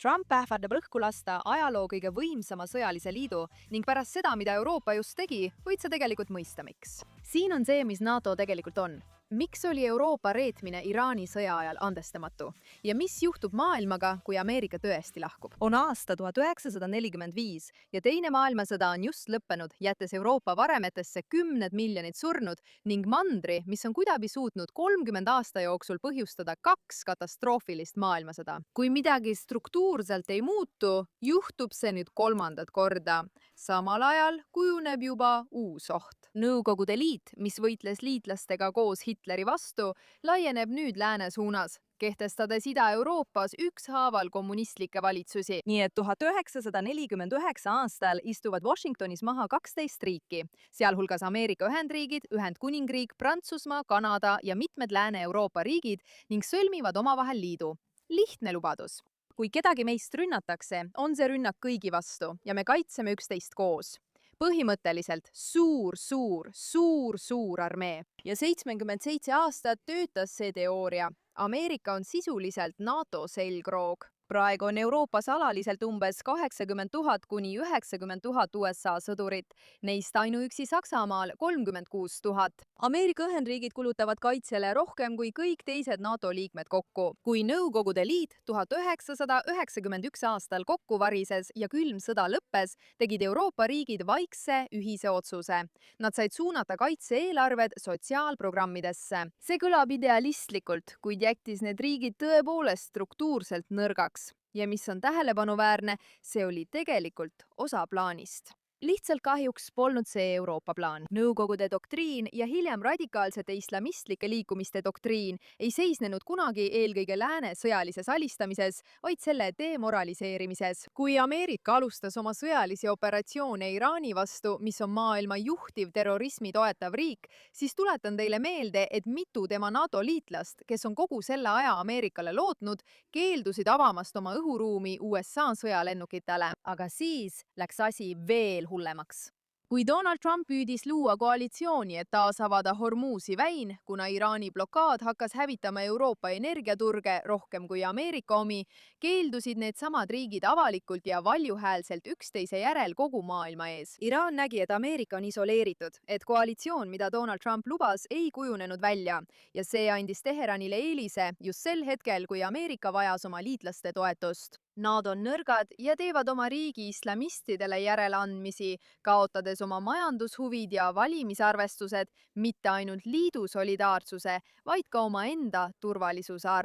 Trump ähvardab õhku lasta ajaloo kõige võimsama sõjalise liidu ning pärast seda, mida Euroopa just tegi, võid sa tegelikult mõista, miks. Siin on see, mis NATO tegelikult on. Miks oli Euroopa reetmine Iraani sõja ajal andestamatu? Ja mis juhtub maailmaga, kui Ameerika tõesti lahkub? On aasta 1945 ja teine maailmasõda on just lõppenud, jättes Euroopa varemetesse 10 miljonit surnud ning mandri, mis on kuidagi suutnud 30 aasta jooksul põhjustada 2 katastroofilist maailmasõda. Kui midagi struktuurselt ei muutu, juhtub see nüüd 3. korda. Samal ajal kujuneb juba uus oht. Nõukogude Liit, mis võitles liitlastega koos Hitleri vastu, laieneb nüüd lääne suunas, kehtestades Ida-Euroopas ükshaaval kommunistlikke valitsusi. Nii et 1949 aastal istuvad Washingtonis maha 12 riiki, sealhulgas Ameerika Ühendriigid, Ühendkuningriik, Prantsusmaa, Kanada ja mitmed Lääne-Euroopa riigid ning sõlmivad omavahel liidu. Lihtne lubadus. Kui kedagi meist rünnatakse, on see rünnak kõigi vastu ja me kaitseme üksteist koos. Põhimõtteliselt suur armee. Ja 77 aastat töötas see teooria. Ameerika on sisuliselt NATO selgroog. Praegu on Euroopas alaliselt umbes 80 000 kuni 90 000 USA sõdurit, neist ainuüksi Saksamaal 36 000. Ameerika Ühendriigid kulutavad kaitsele rohkem kui kõik teised NATO liikmed kokku. Kui Nõukogude Liit 1991 aastal kokku varises ja külm sõda lõppes, tegid Euroopa riigid vaikse ühise otsuse. Nad said suunata kaitse-eelarved sotsiaalprogrammidesse. See kõlab idealistlikult, kuid jättis need riigid tõepoolest struktuurselt nõrgaks. Ja mis on tähelepanuväärne, see oli tegelikult osa plaanist. Lihtsalt kahjuks polnud see Euroopa plaan. Nõukogude doktriin ja hiljem radikaalsete islamistlike liikumiste doktriin ei seisnenud kunagi eelkõige lääne sõjalises alistamises, vaid selle demoraliseerimises. Kui Ameerika alustas oma sõjalisi operatsioone Iraani vastu, mis on maailma juhtiv terrorismi toetav riik, siis tuletan teile meelde, et mitu tema NATO liitlast, kes on kogu selle aja Ameerikale lootnud, keeldusid avamast oma õhuruumi USA sõjalennukitele. Aga siis läks asi veel hullemaks. Kui Donald Trump püüdis luua koalitsiooni, et taas avada Hormuzi väin, kuna Iraani blokaad hakkas hävitama Euroopa energiaturge rohkem kui Ameerika omi, keeldusid need samad riigid avalikult ja valjuhäälselt üksteise järel kogu maailma ees. Iraan nägi, et Ameerika on isoleeritud, et koalitsioon, mida Donald Trump lubas, ei kujunenud välja ja see andis Teheranile eelise just sel hetkel, kui Ameerika vajas oma liitlaste toetust. Nad on nõrgad ja teevad oma riigi islamistidele järeleandmisi, kaotades oma majandushuvid ja valimisarvestused, mitte ainult liidu solidaarsuse, vaid ka omaenda turvalisuse arvel.